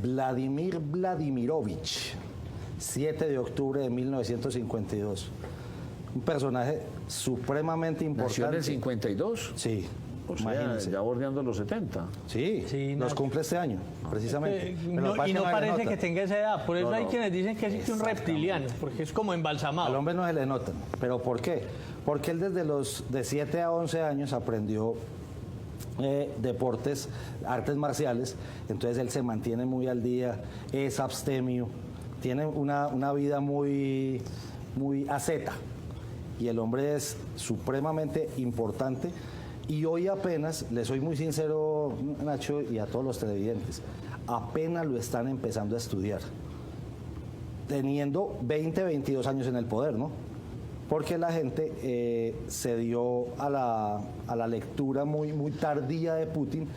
Vladimir Vladimirovich, 7 de octubre de 1952. Un personaje supremamente importante. ¿Nació en el 52? Sí, O sea, imagínense. ya bordeando los 70. Sí, Sí, los Nacho. cumple este año, precisamente. Pero lo que pasa Y es no que le parece nota. que tenga esa edad. Por eso No, hay no. quienes dicen que es un reptiliano, porque es como Al embalsamado. hombre no se le notan. ¿Pero por qué? Porque él desde los de 7 a 11 años aprendió deportes, artes marciales, entonces él se mantiene muy al día, es abstemio, tiene una vida muy, muy asceta. Y el hombre es supremamente importante. Y hoy apenas, le soy muy sincero, Nacho, y a todos los televidentes, apenas lo están empezando a estudiar, teniendo 20, 22 años en el poder, ¿no? Porque la gente se dio a la lectura muy, muy tardía de Putin,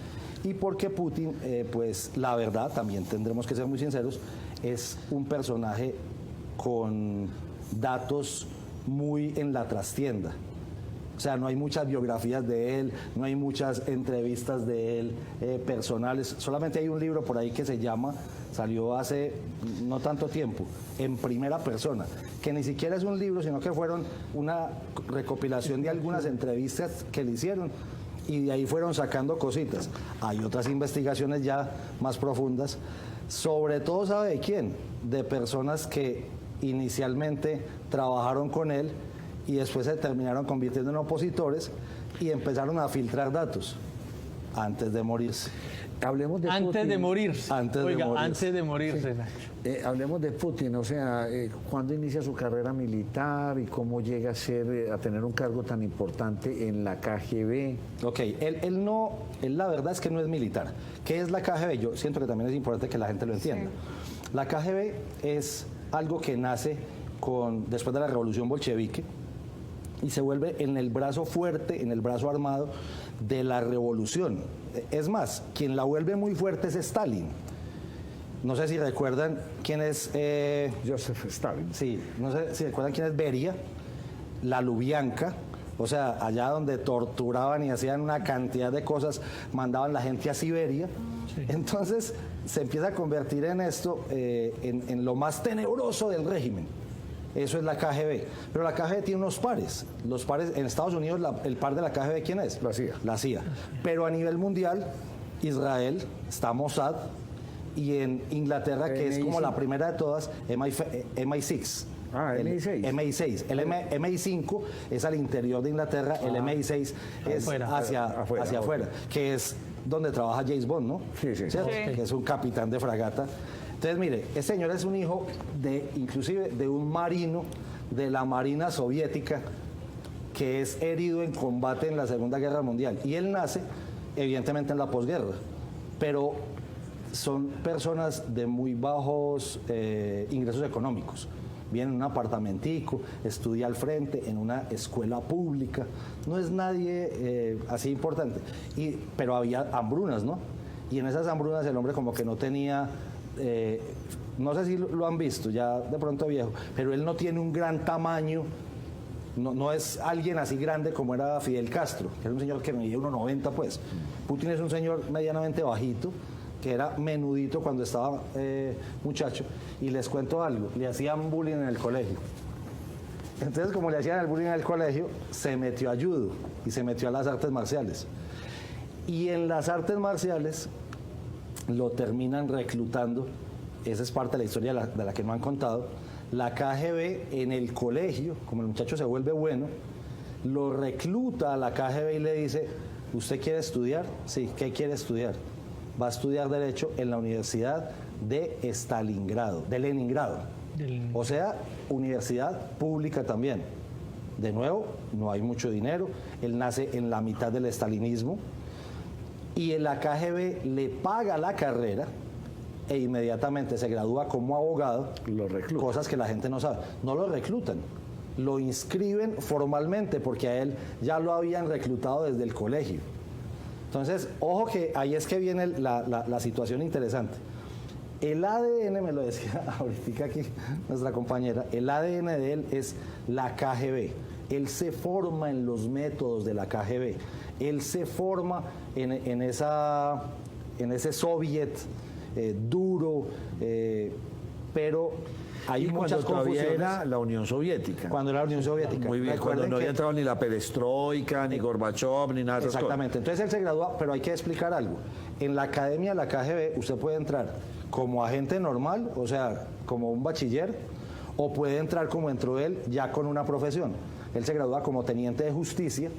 y porque Putin, pues la verdad, también tendremos que ser muy sinceros, es un personaje con datos muy en la trastienda. O sea, no hay muchas biografías de él, no hay muchas entrevistas de él personales. Solamente hay un libro por ahí que se llama, salió hace no tanto tiempo, En primera persona, que ni siquiera es un libro, sino que fueron una recopilación de algunas entrevistas que le hicieron y de ahí fueron sacando cositas. Hay otras investigaciones ya más profundas, sobre todo, ¿sabe de quién? De personas que inicialmente trabajaron con él y después se terminaron convirtiendo en opositores y empezaron a filtrar datos antes de morirse. Hablemos de Antes Putin. de morirse. Antes de Oiga, morirse. antes de morirse, Nacho. Hablemos de Putin, o sea, ¿cuándo inicia su carrera militar y cómo llega a ser, a tener un cargo tan importante en la KGB? Ok, él la verdad es que no es militar. ¿Qué es la KGB? Yo siento que también es importante que la gente lo entienda. La KGB es algo que nace después de la revolución bolchevique y se vuelve en el brazo fuerte, en el brazo armado de la revolución. Es más, quien la vuelve muy fuerte es Stalin. No sé si recuerdan quién es... Joseph Stalin. Sí, no sé si recuerdan quién es Beria, la Lubyanka, o sea, allá donde torturaban y hacían una cantidad de cosas, mandaban la gente a Siberia. Sí. Entonces se empieza a convertir en esto, en lo más tenebroso del régimen. Eso es la KGB. Pero la KGB tiene unos pares. Los pares en Estados Unidos, el par de la KGB, ¿quién es? La CIA. La CIA. Pero a nivel mundial, Israel, está Mossad, y en Inglaterra, que es como la primera de todas, MI6. Ah, MI6. MI6. El MI5 es al interior de Inglaterra, el MI6 es hacia afuera, que es donde trabaja James Bond, ¿no? Sí, sí. ¿Cierto? Sí. Que es un capitán de fragata. Entonces, mire, este señor es un hijo inclusive de un marino de la Marina Soviética que es herido en combate en la Segunda Guerra Mundial. Y él nace, evidentemente, en la posguerra, pero son personas de muy bajos ingresos económicos. Viene en un apartamentico, estudia al frente, en una escuela pública. No es nadie así importante. Pero había hambrunas, ¿no? Y en esas hambrunas el hombre como que no tenía... no sé si lo han visto, ya de pronto viejo, pero él no tiene un gran tamaño, no es alguien así grande como era Fidel Castro, que era un señor que medía 1,90 pues. Putin es un señor medianamente bajito, que era menudito cuando estaba muchacho, y les cuento algo, le hacían bullying en el colegio. Entonces, como le hacían el bullying en el colegio, se metió a judo y se metió a las artes marciales. Y en las artes marciales lo terminan reclutando, esa es parte de la historia de la que no han contado, la KGB en el colegio, como el muchacho se vuelve bueno, lo recluta a la KGB y le dice, ¿usted quiere estudiar? Sí, ¿qué quiere estudiar? Va a estudiar Derecho en la Universidad de Stalingrado, de Leningrado. O sea, universidad pública también. De nuevo, no hay mucho dinero, él nace en la mitad del estalinismo, y en la KGB le paga la carrera e inmediatamente se gradúa como abogado. Lo reclutan. Cosas que la gente no sabe. No lo reclutan, lo inscriben formalmente porque a él ya lo habían reclutado desde el colegio. Entonces, ojo que ahí es que viene la situación interesante. El ADN, me lo decía ahorita aquí nuestra compañera, el ADN de él es la KGB. Él se forma en los métodos de la KGB. Él se forma en ese soviet duro, pero hay Y muchas cuando todavía confusiones. era la Unión Soviética. Cuando era la Unión Soviética. Muy bien, cuando Recuerden no había que- entrado ni la perestroika, ni Gorbachev, ni nada de esas cosas. Exactamente. Entonces él se gradúa, pero hay que explicar algo. En la academia de la KGB usted puede entrar como agente normal, o sea, como un bachiller, o puede entrar como entró él, ya con una profesión. Él se gradúa como teniente de justicia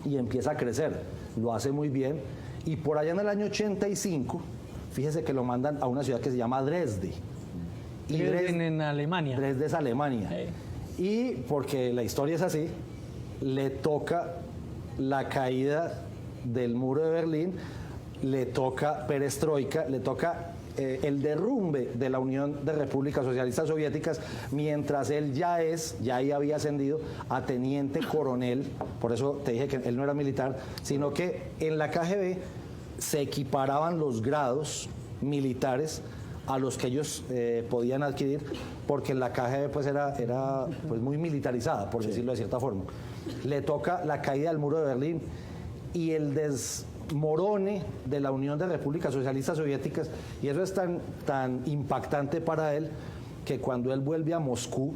y empieza a crecer. Lo hace muy bien. Y por allá en el año 85, fíjese que lo mandan a una ciudad que se llama Dresde. Y Dresden en Alemania. Dresde es Alemania. Y porque la historia es así, le toca la caída del muro de Berlín, le toca perestroika, le toca el derrumbe de la Unión de Repúblicas Socialistas Soviéticas, mientras él ya ahí había ascendido a teniente coronel, por eso te dije que él no era militar, sino que en la KGB se equiparaban los grados militares a los que ellos podían adquirir, porque la KGB pues era pues muy militarizada, por decirlo de cierta forma. Le toca la caída del muro de Berlín y el desmorone de la Unión de Repúblicas Socialistas Soviéticas, y eso es tan impactante para él que cuando él vuelve a Moscú,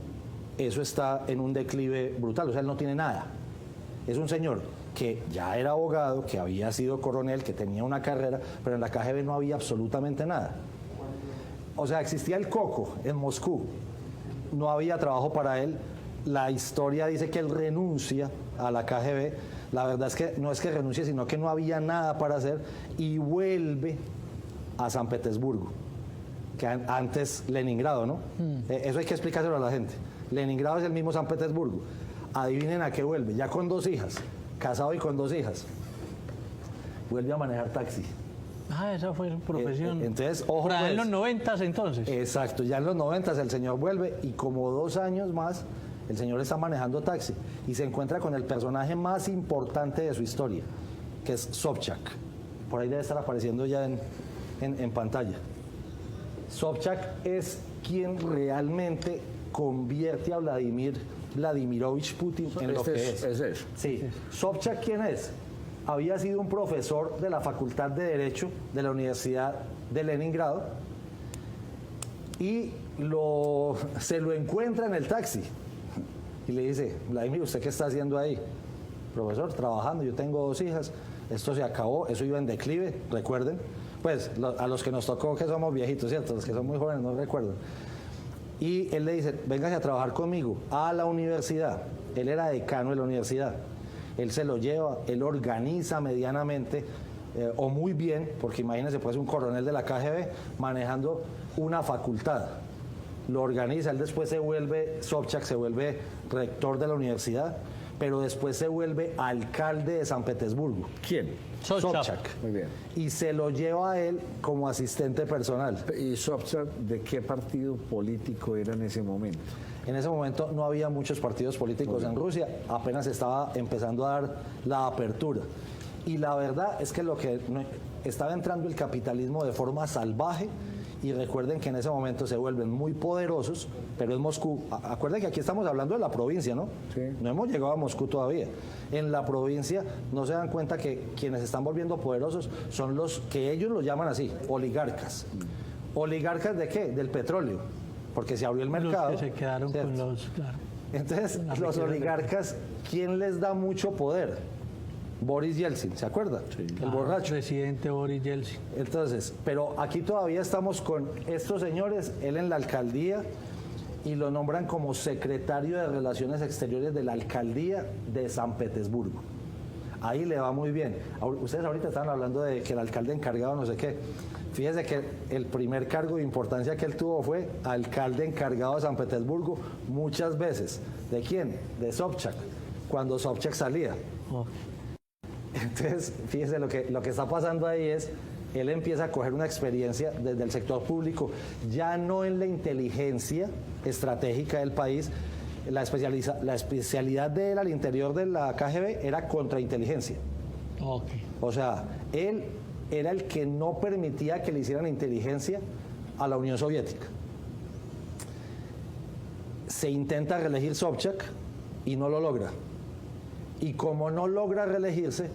eso está en un declive brutal, o sea, él no tiene nada. Es un señor que ya era abogado, que había sido coronel, que tenía una carrera, pero en la KGB no había absolutamente nada. O sea, existía el coco en Moscú, no había trabajo para él. La historia dice que él renuncia a la KGB. La verdad es que no es que renuncie, sino que no había nada para hacer y vuelve a San Petersburgo, que antes Leningrado, ¿no? Eso hay que explicárselo a la gente. Leningrado es el mismo San Petersburgo. Adivinen a qué vuelve, ya con 2 hijas, casado y con 2 hijas. Vuelve a manejar taxi. Ah, esa fue su profesión. Entonces, ojo, Por ahí en pues. los 90 entonces. Exacto, ya en los 90 el señor vuelve y como 2 años más el señor está manejando taxi y se encuentra con el personaje más importante de su historia, que es Sobchak. Por ahí debe estar apareciendo ya en pantalla. Sobchak es quien realmente convierte a Vladimirovich Putin en lo que es. Ese es. Sí. ¿Sobchak quién es? Había sido un profesor de la Facultad de Derecho de la Universidad de Leningrado y se lo encuentra en el taxi y le dice: Vladimir, ¿usted qué está haciendo ahí? Profesor, trabajando, yo tengo 2 hijas, esto se acabó, eso iba en declive, recuerden. Pues a los que nos tocó que somos viejitos, ¿cierto? Los que son muy jóvenes no recuerdan. Y él le dice: véngase a trabajar conmigo a la universidad. Él era decano de la universidad. Él se lo lleva, él organiza medianamente o muy bien, porque imagínense, pues un coronel de la KGB manejando una facultad. Lo organiza, él después Sobchak se vuelve rector de la universidad, pero después se vuelve alcalde de San Petersburgo. ¿Quién? Sobchak. Muy bien. Y se lo lleva a él como asistente personal. ¿Y Sobchak de qué partido político era en ese momento? En ese momento no había muchos partidos políticos en Rusia, apenas estaba empezando a dar la apertura. Y la verdad es que estaba entrando el capitalismo de forma salvaje, y recuerden que en ese momento se vuelven muy poderosos, pero es Moscú. Acuerden que aquí estamos hablando de la provincia, ¿no? Sí. No hemos llegado a Moscú todavía. En la provincia no se dan cuenta que quienes se están volviendo poderosos son los que ellos los llaman así, oligarcas. ¿Oligarcas de qué? Del petróleo, porque se abrió el mercado. Los que se quedaron ¿cierto? con los... Claro. Entonces, Las los riquezas oligarcas, ¿quién les da mucho poder? Boris Yeltsin, ¿se acuerda? El borracho. Presidente Boris Yeltsin. Entonces, pero aquí todavía estamos con estos señores, él en la alcaldía, y lo nombran como secretario de Relaciones Exteriores de la alcaldía de San Petersburgo. Ahí le va muy bien. Ustedes ahorita estaban hablando de que el alcalde encargado no sé qué. Fíjese que el primer cargo de importancia que él tuvo fue alcalde encargado de San Petersburgo muchas veces. ¿De quién? De Sobchak, cuando Sobchak salía. Oh. Entonces, fíjese lo que está pasando ahí es, él empieza a coger una experiencia desde el sector público, ya no en la inteligencia estratégica del país. La especialidad de él al interior de la KGB era contrainteligencia. Okay. O sea, él era el que no permitía que le hicieran inteligencia a la Unión Soviética. Se intenta reelegir Sobchak y no lo logra. Y como no logra reelegirse,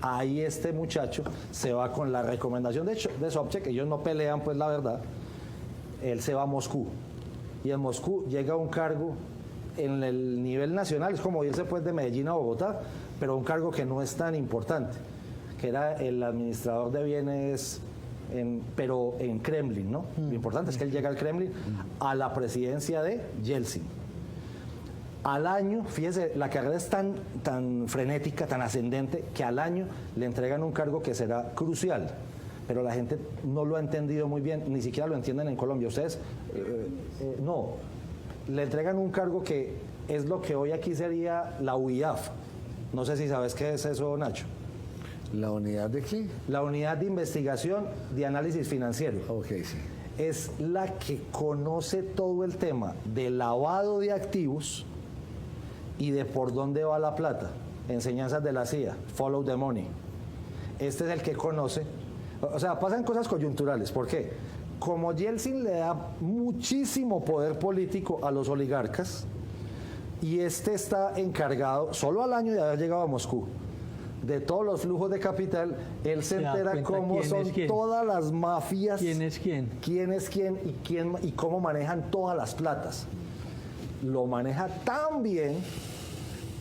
ahí este muchacho se va con la recomendación de Sobchak, ellos no pelean, pues la verdad, él se va a Moscú. Y en Moscú llega a un cargo en el nivel nacional, es como irse pues de Medellín a Bogotá, pero un cargo que no es tan importante, que era el administrador de bienes, pero en Kremlin, ¿no? Lo importante es que él llega al Kremlin a la presidencia de Yeltsin. Al año, fíjese, la carrera es tan frenética, tan ascendente, que al año le entregan un cargo que será crucial, pero la gente no lo ha entendido muy bien, ni siquiera lo entienden en Colombia. Ustedes, no, le entregan un cargo que es lo que hoy aquí sería la UIAF. No sé si sabes qué es eso, Nacho. ¿La unidad de qué? La unidad de investigación de análisis financiero. Ok, sí. Es la que conoce todo el tema de lavado de activos y de por dónde va la plata. Enseñanzas de la CIA, follow the money. Este es el que conoce. O sea, pasan cosas coyunturales. ¿Por qué? Como Yeltsin le da muchísimo poder político a los oligarcas y este está encargado, solo al año de haber llegado a Moscú, de todos los flujos de capital, él se entera cómo son todas las mafias. ¿Quién es quién? ¿Quién es quién y cómo manejan todas las platas? Lo maneja tan bien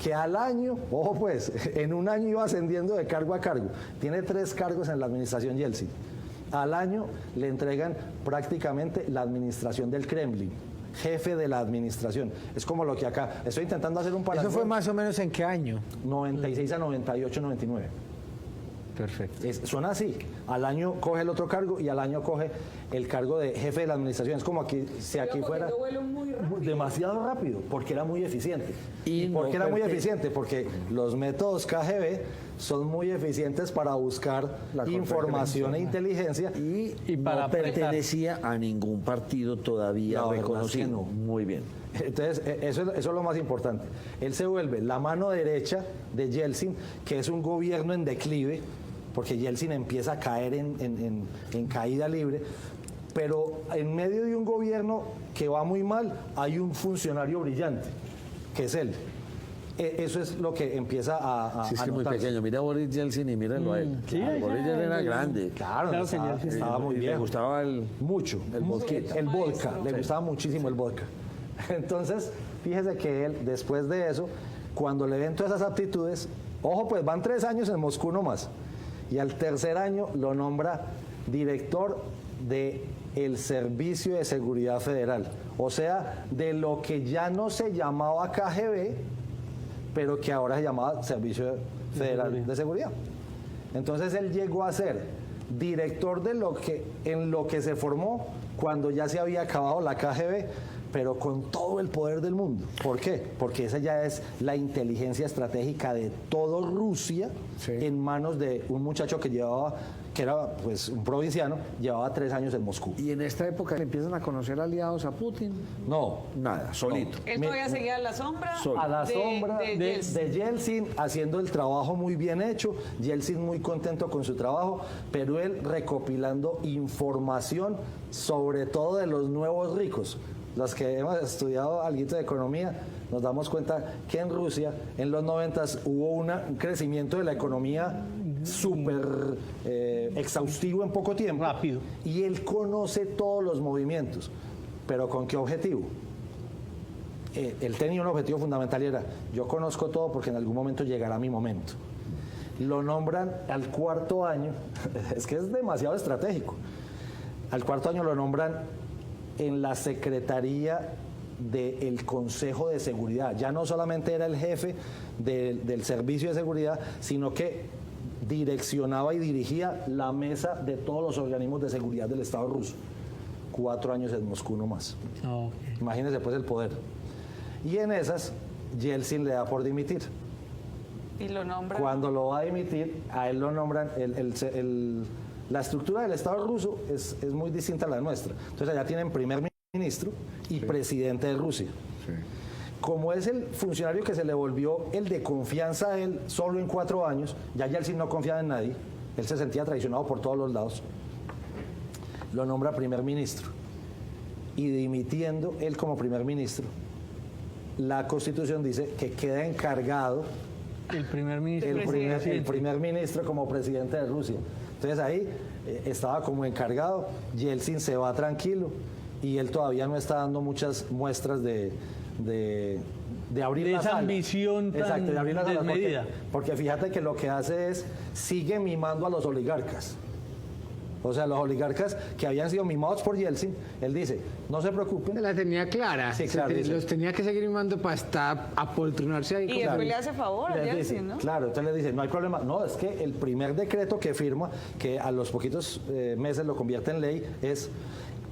que al año, ojo pues, en un año iba ascendiendo de cargo a cargo. Tiene 3 cargos en la administración Yeltsin. Al año le entregan prácticamente la administración del Kremlin, jefe de la administración. Es como lo que acá, estoy intentando hacer un paralelo. ¿Eso fue más o menos en qué año? 96 a 98, 99. Perfecto. Son así. Al año coge el otro cargo y al año coge el cargo de jefe de la administración. Es como aquí, si aquí fuera demasiado rápido, porque era muy eficiente. ¿Y por qué era muy eficiente? Porque los métodos KGB son muy eficientes para buscar información e inteligencia y para no pertenecía a ningún partido todavía reconocido. Es que no. Muy bien. Entonces, eso es lo más importante. Él se vuelve la mano derecha de Yeltsin, que es un gobierno en declive, porque Yeltsin empieza a caer en caída libre, pero en medio de un gobierno que va muy mal, hay un funcionario brillante, que es él. Eso es lo que empieza a sí, es que muy pequeño. Mira a Boris Yeltsin y mírenlo a él. Sí, Boris Yeltsin era grande. Claro, estaba muy bien. Le gustaba mucho el vodka. Le gustaba muchísimo el vodka. Entonces, fíjese que él, después de eso, cuando le ven todas esas aptitudes, ojo, pues van 3 años en Moscú nomás, y al tercer año lo nombra director del Servicio de Seguridad Federal, o sea, de lo que ya no se llamaba KGB, pero que ahora se llamaba Servicio Federal de Seguridad. Entonces él llegó a ser director de en lo que se formó cuando ya se había acabado la KGB, pero con todo el poder del mundo. ¿Por qué? Porque esa ya es la inteligencia estratégica de todo Rusia, sí, en manos de un muchacho que era pues un provinciano, llevaba 3 años en Moscú. ¿Y en esta época le empiezan a conocer aliados a Putin? No. Nada, solito. Él todavía seguía a la sombra. A la sombra de Yeltsin, haciendo el trabajo muy bien hecho, Yeltsin muy contento con su trabajo, pero él recopilando información sobre todo de los nuevos ricos. Los que hemos estudiado algo de economía, nos damos cuenta que en Rusia, en los 90s, hubo un crecimiento de la economía súper exhaustivo en poco tiempo. Rápido. Y él conoce todos los movimientos. ¿Pero con qué objetivo? Él tenía un objetivo fundamental y era, yo conozco todo porque en algún momento llegará mi momento. Lo nombran al 4.º año, es que es demasiado estratégico. Al 4.º año lo nombran en la Secretaría del Consejo de Seguridad. Ya no solamente era el jefe del Servicio de Seguridad, sino que direccionaba y dirigía la mesa de todos los organismos de seguridad del Estado ruso. 4 años en Moscú nomás. Okay. Imagínense pues el poder. Y en esas, Yeltsin le da por dimitir. Y lo nombran. Cuando lo va a dimitir, a él lo nombran, la estructura del Estado ruso es muy distinta a la nuestra. Entonces allá tienen primer ministro y presidente de Rusia. Sí. Como es el funcionario que se le volvió el de confianza a él solo en 4 años, ya Yeltsin no confiaba en nadie, él se sentía traicionado por todos los lados, lo nombra primer ministro. Y dimitiendo él como primer ministro, la Constitución dice que queda encargado El primer ministro. el primer ministro como presidente de Rusia. Entonces ahí estaba como encargado, Yeltsin se va tranquilo y él todavía no está dando muchas muestras de abrir De la esa sala. ambición tan Exacto, de abrir la sala, desmedida. porque fíjate que lo que hace es, sigue mimando a los oligarcas. O sea, los oligarcas que habían sido mimados por Yeltsin, él dice, no se preocupen. La tenía clara. Sí, claro, dice. Los tenía que seguir mimando para estar apoltronarse ahí. Y como- después le hace favor a Les dice, Yeltsin, ¿no? Claro, entonces le dice, no hay problema. No, es que el primer decreto que firma, que a los poquitos meses lo convierte en ley, es,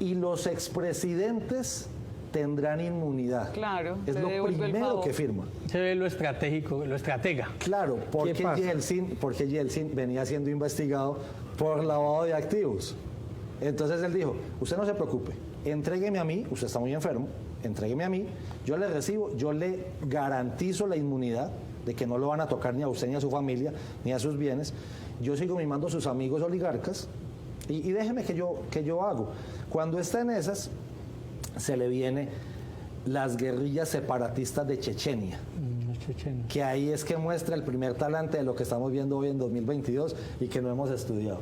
y los expresidentes tendrán inmunidad. Claro, Es le lo devuelve el primero favor. que firma. Se ve lo estratégico, lo estratega. Claro, porque pasa? Yeltsin venía siendo investigado por lavado de activos. Entonces él dijo, usted no se preocupe, entrégueme a mí, usted está muy enfermo, entrégueme a mí, yo le recibo, yo le garantizo la inmunidad de que no lo van a tocar ni a usted ni a su familia, ni a sus bienes. Yo sigo mimando a sus amigos oligarcas y déjeme que yo hago. Cuando está en esas, se le viene las guerrillas separatistas de Chechenia, Los chechenos. que ahí es que muestra el primer talante de lo que estamos viendo hoy en 2022 y que no hemos estudiado.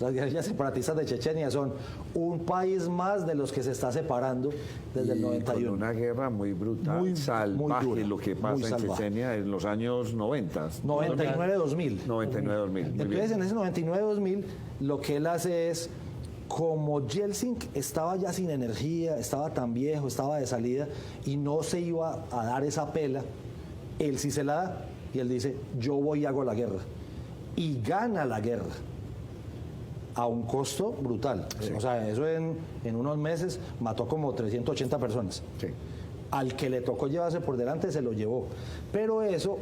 Las guerrillas separatistas de Chechenia son un país más de los que se está separando desde el Y 91. con una guerra muy brutal, Muy salvaje, dura, lo que muy pasa en salvaje. Chechenia en los años 90. 99-2000. 99-2000, muy Entonces, bien. en ese 99-2000, lo que él hace es, como Yeltsin estaba ya sin energía, estaba tan viejo, estaba de salida y no se iba a dar esa pela, él sí se la da y él dice, yo voy y hago la guerra. Y gana la guerra a un costo brutal. O sea, eso en unos meses mató como 380 personas. Sí. Al que le tocó llevarse por delante se lo llevó. Pero eso,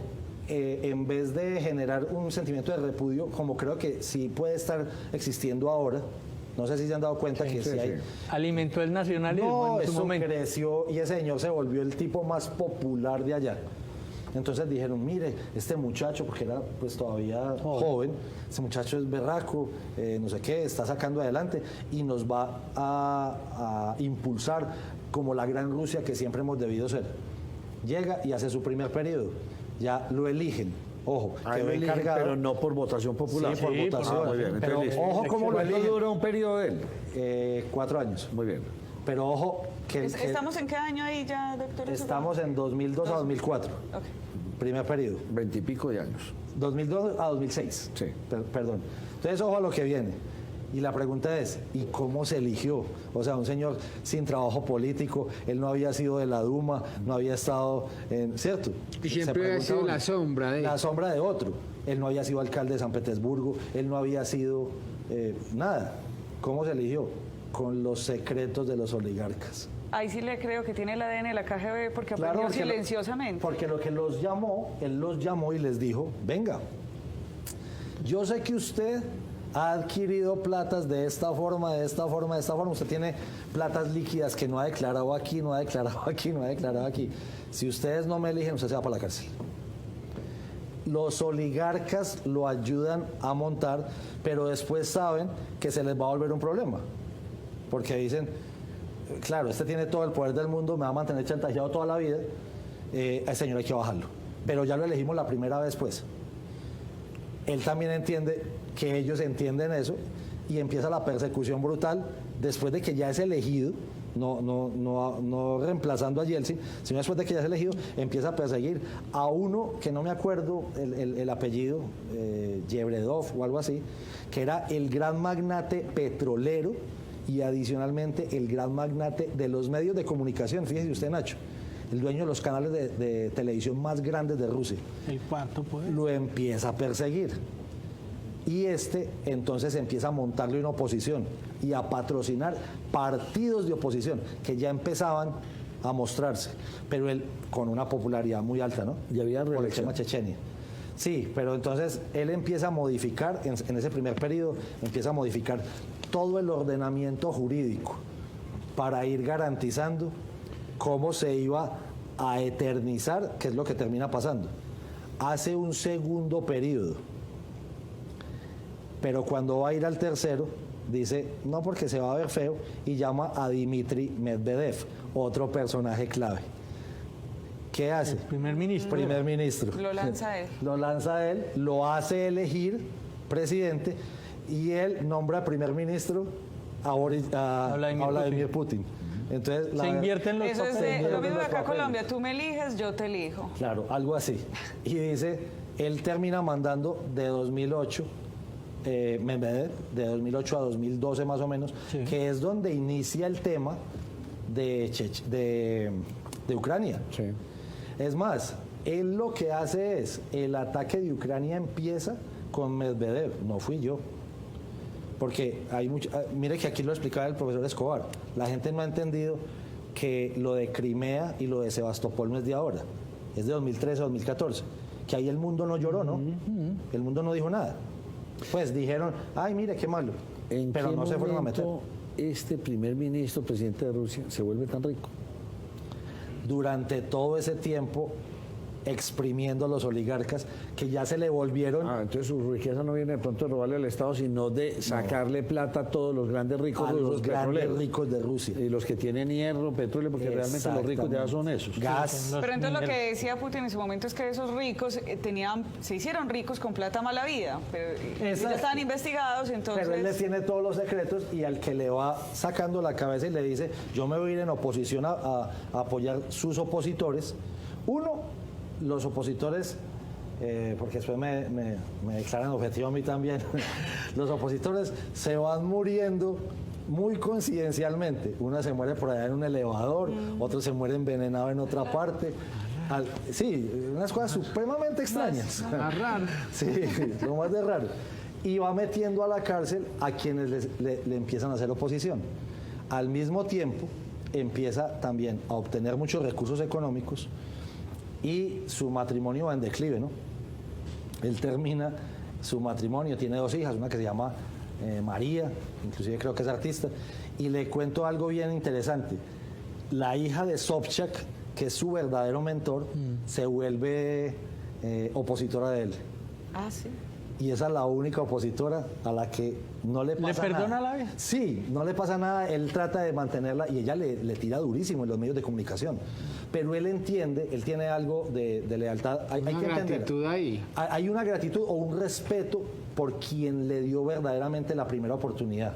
en vez de generar un sentimiento de repudio, como creo que sí puede estar existiendo ahora, no sé si se han dado cuenta que sí hay. Alimentó el nacionalismo No, en su eso momento. creció y ese señor se volvió el tipo más popular de allá. Entonces dijeron, mire, este muchacho, porque era pues todavía joven, este muchacho es berraco, no sé qué, está sacando adelante y nos va a impulsar como la gran Rusia que siempre hemos debido ser. Llega y hace su primer periodo, ya lo eligen. Ojo, Ahí quedó lo eligen, encargado. pero no por votación popular. Sí, por votación. Ah, muy bien. Pero Entonces, ojo cómo lo ¿cuánto eligen. dura un periodo de él? 4 años. Muy bien. Pero ojo, que ¿Estamos en qué año ahí ya, doctor? estamos en 2002 a 2004, Ok. primer periodo. 20 y pico de años. 2002 a 2006. Sí. Perdón. Entonces, ojo a lo que viene. Y la pregunta es, ¿y cómo se eligió? O sea, un señor sin trabajo político, él no había sido de la Duma, no había estado en... ¿Cierto? Y Se siempre había pregunta sido uno. la sombra de... La sombra de otro. Él no había sido alcalde de San Petersburgo, él no había sido nada. ¿Cómo se eligió? Con los secretos de los oligarcas. Ahí sí le creo que tiene el ADN de la KGB porque Claro, aprendió porque silenciosamente. porque lo que los llamó, él los llamó y les dijo, venga, yo sé que usted ha adquirido platas de esta forma, de esta forma, de esta forma. Usted tiene platas líquidas que no ha declarado aquí, no ha declarado aquí, no ha declarado aquí. Si ustedes no me eligen, usted se va para la cárcel. Los oligarcas lo ayudan a montar, pero después saben que se les va a volver un problema. Porque dicen, claro, este tiene todo el poder del mundo, me va a mantener chantajeado toda la vida, al señor hay que bajarlo. Pero ya lo elegimos la primera vez, pues. Él también entiende que ellos entienden eso y empieza la persecución brutal después de que ya es elegido, no reemplazando a Yeltsin, sino después de que ya es elegido, empieza a perseguir a uno que no me acuerdo el apellido, Yebredov o algo así, que era el gran magnate petrolero y adicionalmente el gran magnate de los medios de comunicación. Fíjese usted, Nacho, el dueño de los canales de televisión más grandes de Rusia. El cuarto poder. Lo empieza a perseguir. Y entonces empieza a montarle una oposición y a patrocinar partidos de oposición que ya empezaban a mostrarse, pero él con una popularidad muy alta, ¿no? Y había por el reelección. tema Chechenia. Sí, pero entonces él empieza a modificar, en ese primer periodo, empieza a modificar todo el ordenamiento jurídico para ir garantizando cómo se iba a eternizar, que es lo que termina pasando. Hace un segundo periodo, pero cuando va a ir al tercero, dice, no, porque se va a ver feo, y llama a Dmitry Medvedev, otro personaje clave. ¿qué hace? Primer ministro. Primer ministro. Lo lanza él. Lo lanza él, lo hace elegir presidente y él nombra primer ministro a Vladimir Putin. Entonces, Se invierten los Eso es papeles. lo mismo de los acá papeles. Colombia. Tú me eliges, yo te elijo. Claro, algo así. Y dice, él termina mandando de 2008, Medvedev, de 2008 a 2012 más o menos, Sí. que es donde inicia el tema de Ucrania. Sí. Es más, él lo que hace es, el ataque de Ucrania empieza con Medvedev, no fui yo. Porque hay mucho, mire que aquí lo explicaba el profesor Escobar, la gente no ha entendido que lo de Crimea y lo de Sebastopol no es de ahora, es de 2013 o 2014, que ahí el mundo no lloró, ¿no? El mundo no dijo nada. Pues dijeron, ay, mire qué malo, ¿En pero qué no se fueron a meter. momento este primer ministro, presidente de Rusia, se vuelve tan rico? Durante todo ese tiempo exprimiendo a los oligarcas que ya se le volvieron Entonces su riqueza no viene de pronto de robarle al Estado, sino de sacarle plata a todos los grandes ricos a de los grandes petroleros. ricos de Rusia. Y los que tienen hierro, petróleo, porque realmente los ricos ya son esos. Gas. Los Pero entonces lo mineros. que decía Putin en su momento es que esos ricos se hicieron ricos con plata mala vida, pero ellos Exacto. estaban investigados, entonces... Pero él le tiene todos los secretos y al que le va sacando la cabeza y le dice, yo me voy a ir en oposición a apoyar sus opositores. Uno, los opositores, porque después me declaran objetivo a mí también, los opositores se van muriendo muy coincidencialmente. Una se muere por allá en un elevador, otro se muere envenenado en otra parte. Sí, unas cosas supremamente extrañas. Más raro. Sí, lo más de raro. Y va metiendo a la cárcel a quienes le empiezan a hacer oposición. Al mismo tiempo, empieza también a obtener muchos recursos económicos y su matrimonio va en declive, ¿no? Él termina su matrimonio, tiene 2 hijas, una que se llama María, inclusive creo que es artista, y le cuento algo bien interesante. La hija de Sobchak, que es su verdadero mentor, se vuelve opositora de él. Ah, sí. Y esa es la única opositora a la que no le pasa nada. ¿Le perdona la vida? Sí, no le pasa nada, él trata de mantenerla y ella le tira durísimo en los medios de comunicación. Pero él entiende, él tiene algo de lealtad. Hay Una que entender. gratitud ahí. Hay una gratitud o un respeto por quien le dio verdaderamente la primera oportunidad.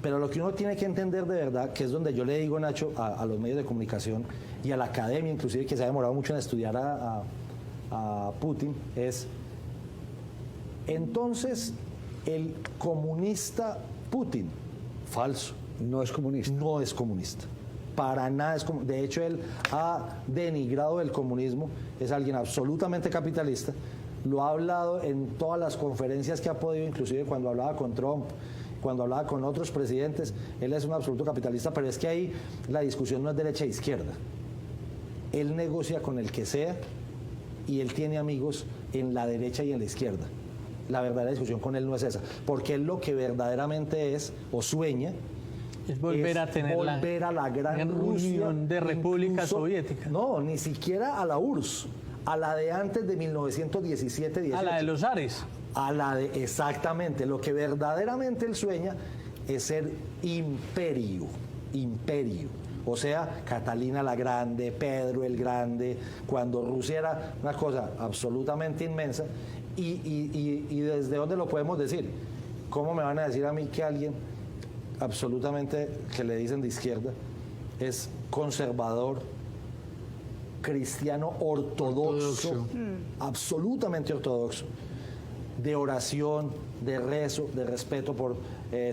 Pero lo que uno tiene que entender de verdad, que es donde yo le digo, Nacho, a los medios de comunicación y a la academia, inclusive, que se ha demorado mucho en estudiar a Putin, es... Entonces, el comunista Putin, falso, No es comunista. no es comunista. Para nada es comunista. De hecho, él ha denigrado el comunismo, es alguien absolutamente capitalista. Lo ha hablado en todas las conferencias que ha podido, inclusive cuando hablaba con Trump, cuando hablaba con otros presidentes. Él es un absoluto capitalista, pero es que ahí la discusión no es derecha e izquierda. Él negocia con el que sea y él tiene amigos en la derecha y en la izquierda. La verdadera discusión con él no es esa, porque él lo que verdaderamente es o sueña Es volver a tener volver a la gran Rusia, Unión de Repúblicas incluso- Soviéticas. No, ni siquiera a la URSS, a la de antes de 1917-18. A la de los Ares. A la de, exactamente, lo que verdaderamente él sueña es ser imperio, imperio. O sea, Catalina la Grande, Pedro el Grande, cuando Rusia era una cosa absolutamente inmensa. Y desde dónde lo podemos decir. ¿Cómo me van a decir a mí que alguien absolutamente, que le dicen de izquierda, es conservador, cristiano ortodoxo, absolutamente ortodoxo, de oración, de rezo, de respeto por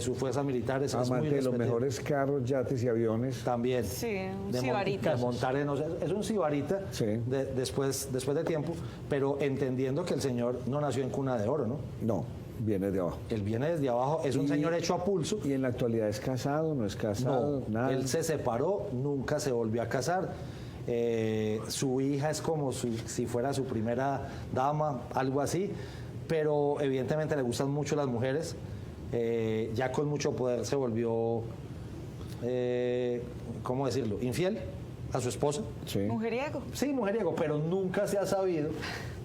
sus fuerzas militares? Es muy Amante de los respetado. mejores carros, yates y aviones. También. Sí, un De sibarita. montar en, o sea, es un sibarita Sí. después de tiempo, pero entendiendo que el señor no nació en cuna de oro, ¿no? No, viene de abajo. Él viene desde abajo, es un Y- señor hecho a pulso. ¿Y en la actualidad es casado, no es casado? No, Nada. él se separó, nunca se volvió a casar. Su hija es como si fuera su primera dama, algo así, pero evidentemente le gustan mucho las mujeres. Ya con mucho poder se volvió, ¿cómo decirlo?, infiel a su esposa. Sí. Mujeriego. Sí, mujeriego, pero nunca se ha sabido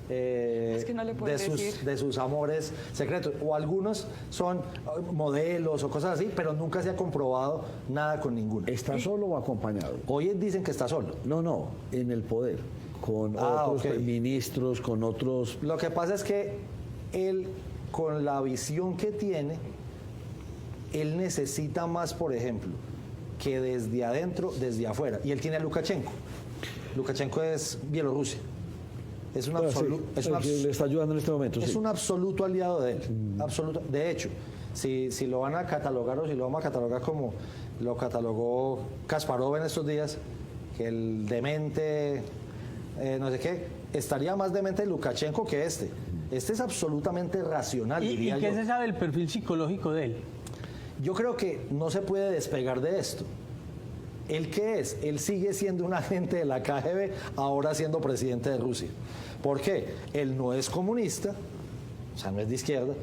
que no le pueden decir. de sus amores secretos. O algunos son modelos o cosas así, pero nunca se ha comprobado nada con ninguno. ¿Está solo o acompañado? Hoy dicen que está solo. No, en el poder. con Ok. ministros, con otros... Lo que pasa es que él, con la visión que tiene, él necesita más, por ejemplo, que desde adentro, desde afuera. Y él tiene a Lukashenko. Lukashenko es Bielorrusia. Es un absoluto... le está ayudando en este momento. Es sí. un absoluto aliado de él. Absoluto. De hecho, si lo van a catalogar o si lo vamos a catalogar como lo catalogó Kasparov en estos días, que el demente, no sé qué, estaría más demente Lukashenko que este. Este es absolutamente racional, ¿Y diría qué yo. se sabe del perfil psicológico de él? Yo creo que no se puede despegar de esto. ¿Él qué es? Él sigue siendo un agente de la KGB, ahora siendo presidente de Rusia. ¿Por qué? Él no es comunista, o sea, no es de izquierda,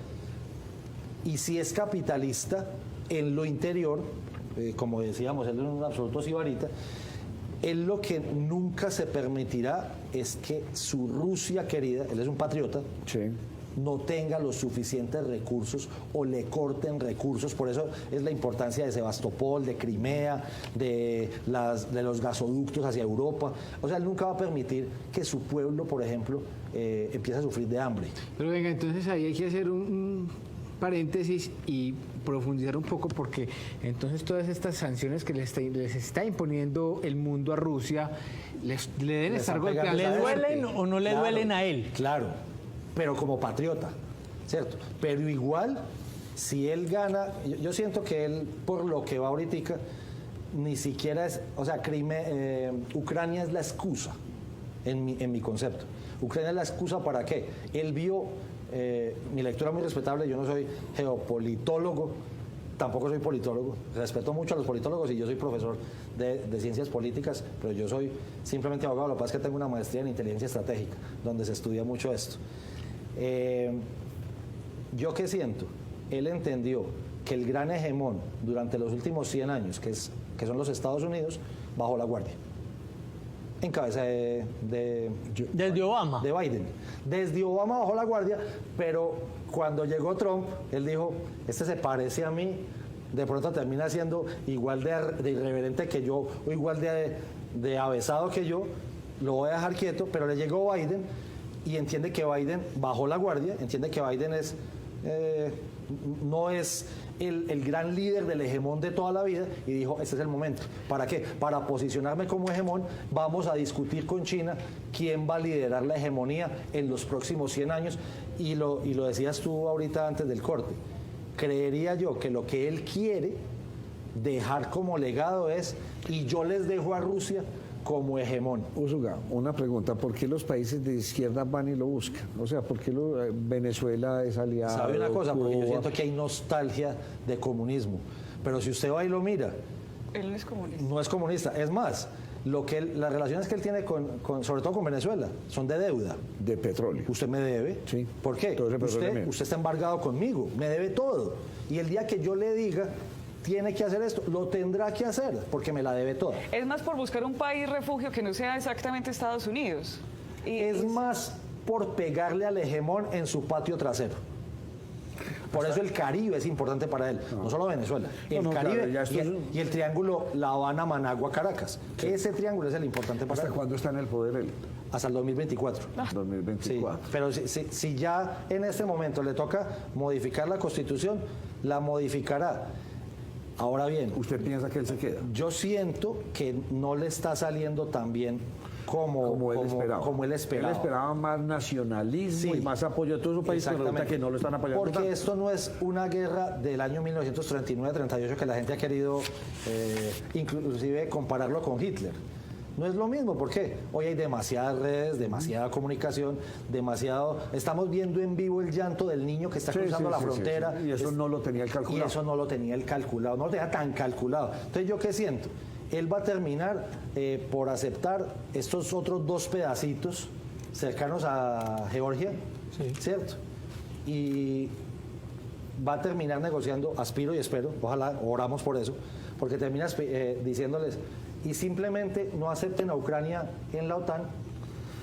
y sí es capitalista en lo interior, como decíamos, él es un absoluto sibarita. Él lo que nunca se permitirá es que su Rusia querida, él es un patriota, Sí. no tenga los suficientes recursos o le corten recursos. Por eso es la importancia de Sebastopol, de Crimea, de los gasoductos hacia Europa. O sea, él nunca va a permitir que su pueblo, por ejemplo, empiece a sufrir de hambre. Pero venga, entonces ahí hay que hacer un paréntesis y profundizar un poco, porque entonces todas estas sanciones que les está imponiendo el mundo a Rusia le deben Le estar están golpeando. pegando ¿Le esa duelen gente. o no le Claro, duelen a él? Claro, pero como patriota, ¿cierto? Pero igual, si él gana, yo siento que él, por lo que va ahorita, ni siquiera es, o sea, Ucrania es la excusa, en mi concepto. Ucrania es la excusa para qué. Él vio, mi lectura es muy respetable, yo no soy geopolitólogo, tampoco soy politólogo, respeto mucho a los politólogos y yo soy profesor de ciencias políticas, pero yo soy simplemente abogado. Lo que pasa es que tengo una maestría en inteligencia estratégica, donde se estudia mucho esto. ¿Yo qué siento? Él entendió que el gran hegemón durante los últimos 100 años, que son los Estados Unidos, bajó la guardia. En cabeza Desde Obama. de Biden. Desde Obama bajó la guardia, pero cuando llegó Trump, él dijo, este se parece a mí, de pronto termina siendo igual de irreverente que yo, o igual de avesado que yo, lo voy a dejar quieto, pero le llegó Biden y entiende que Biden bajó la guardia, entiende que Biden no es el gran líder del hegemón de toda la vida, y dijo, este es el momento. ¿Para qué? Para posicionarme como hegemón, vamos a discutir con China quién va a liderar la hegemonía en los próximos 100 años, y lo decías tú ahorita antes del corte. Creería yo que lo que él quiere dejar como legado es, y yo les dejo a Rusia como hegemón. Usuga, una pregunta, ¿por qué los países de izquierda van y lo buscan? O sea, ¿por qué Venezuela es aliado? ¿Sabe una cosa? Porque yo Cuba? siento que hay nostalgia de comunismo. Pero si usted va y lo mira, Él no es comunista. no es comunista. Es más, las relaciones que él tiene sobre todo con Venezuela, son de deuda. De petróleo. Usted me debe. Sí. ¿Por qué? Todo ese petróleo mío. Usted está embargado conmigo, me debe todo. Y el día que yo le diga, tiene que hacer esto, lo tendrá que hacer, porque me la debe toda. Es más por buscar un país refugio que no sea exactamente Estados Unidos. Es más por pegarle al hegemón en su patio trasero. Por eso el Caribe es importante para él, no solo Venezuela. El No, Caribe claro, ya esto y el triángulo La Habana, Managua, Caracas. Ese triángulo es el importante para ¿Hasta él. cuándo está en el poder él? Hasta el 2024. 2024. Sí, pero si ya en este momento le toca modificar la Constitución, la modificará. Ahora bien, ¿Usted piensa que él se queda? yo siento que no le está saliendo tan bien como Él esperaba. como él esperaba. Él esperaba más nacionalismo Sí. y más apoyo de todos los países, pero resulta Exactamente. que no lo están apoyando Porque tanto. esto no es una guerra del año 1939-38 que la gente ha querido inclusive compararlo con Hitler. No es lo mismo, ¿por qué? Hoy hay demasiadas redes, demasiada comunicación, estamos viendo en vivo el llanto del niño que está Sí, cruzando sí, la sí, frontera. sí, sí. Y eso no lo tenía él calculado. Y eso no lo tenía él calculado, no lo tenía tan calculado. Entonces, ¿yo qué siento? Él va a terminar por aceptar estos otros dos pedacitos cercanos a Georgia, Sí. ¿cierto? Y va a terminar negociando, aspiro y espero, ojalá, oramos por eso, porque termina diciéndoles, y simplemente no acepten a Ucrania en la OTAN,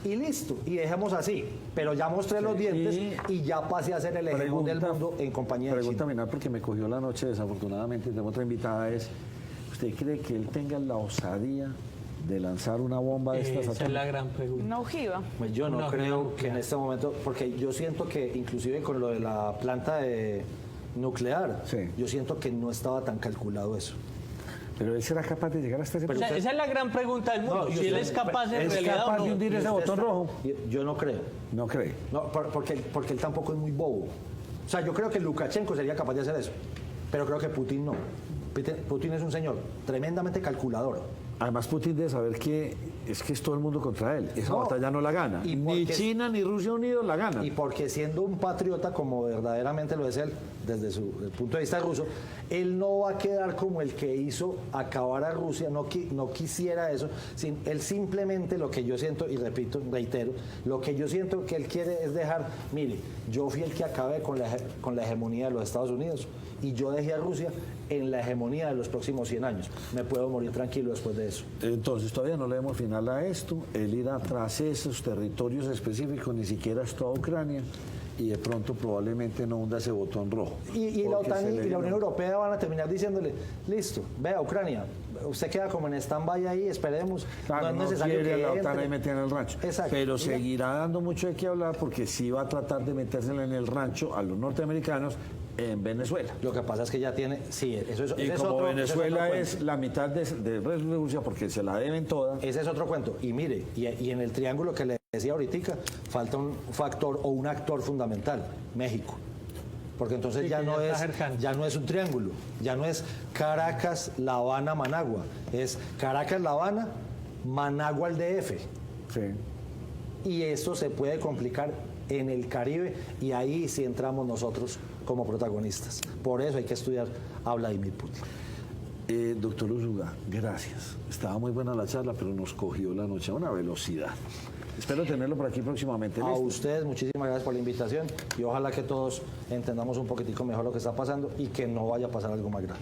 y listo, y dejemos así, pero ya mostré los dientes y ya pasé a ser el hegemón del mundo en compañía de China. Pregunta final, porque me cogió la noche, desafortunadamente, tengo otra invitada, es, ¿usted cree que él tenga la osadía de lanzar una bomba de estas Esa es atómicas? la gran pregunta. Una ojiva. Pues yo no No, creo no, que en este momento, porque yo siento que inclusive con lo de la planta nuclear, Sí. yo siento que no estaba tan calculado eso. Pero él será capaz de llegar hasta ese O punto. sea, esa es la gran pregunta del mundo. No, si él es capaz en ¿Es realidad capaz o de no. hundir Y ese usted botón está- rojo? Yo no creo. No cree. No, porque él tampoco es muy bobo. O sea, yo creo que Lukashenko sería capaz de hacer eso, pero creo que Putin no. Putin es un señor tremendamente calculador. Además, Putin debe saber que es todo el mundo contra él. Esa No. batalla no la gana. Y Ni porque- China ni Rusia unidos la ganan. Y porque siendo un patriota como verdaderamente lo es él, desde el punto de vista ruso, él no va a quedar como el que hizo acabar a Rusia, no quisiera eso, él simplemente lo que yo siento, y repito, reitero, lo que yo siento que él quiere es dejar, mire, yo fui el que acabé con la hegemonía de los Estados Unidos y yo dejé a Rusia en la hegemonía de los próximos 100 años. Me puedo morir tranquilo después de eso. Entonces, todavía no le demos final a esto. Él irá tras esos territorios específicos, ni siquiera es toda Ucrania, y de pronto probablemente no hunda ese botón rojo. Y la Porque OTAN se y le- la Unión Europea van a terminar diciéndole, listo, vea Ucrania, usted queda como en stand-by ahí, esperemos, Claro, no no es necesario quiere que la OTAN entre". ahí metida en el rancho. Exacto. Pero seguirá dando mucho de qué hablar porque sí va a tratar de metérsela en el rancho a los norteamericanos en Venezuela. Lo que pasa es que ya tiene, sí, eso es, Y ese es como otro, ese es otro Venezuela cuento. es la mitad de Rusia porque se la deben toda. Ese es otro cuento. Y mire, y en el triángulo que le decía ahorita, falta un factor o un actor fundamental, México. Porque entonces Sí, ya que ya no está es, cercano. ya no es un triángulo, ya no es Caracas, La Habana, Managua, es Caracas, La Habana, Managua al DF. Sí. Y esto se puede complicar en el Caribe y ahí sí entramos nosotros como protagonistas. Por eso hay que estudiar a Vladimir Putin. Doctor Usuga, gracias. Estaba muy buena la charla, pero nos cogió la noche a una velocidad. Espero tenerlo por aquí próximamente. A ¿Listo? ustedes muchísimas gracias por la invitación y ojalá que todos entendamos un poquitico mejor lo que está pasando y que no vaya a pasar algo más grave.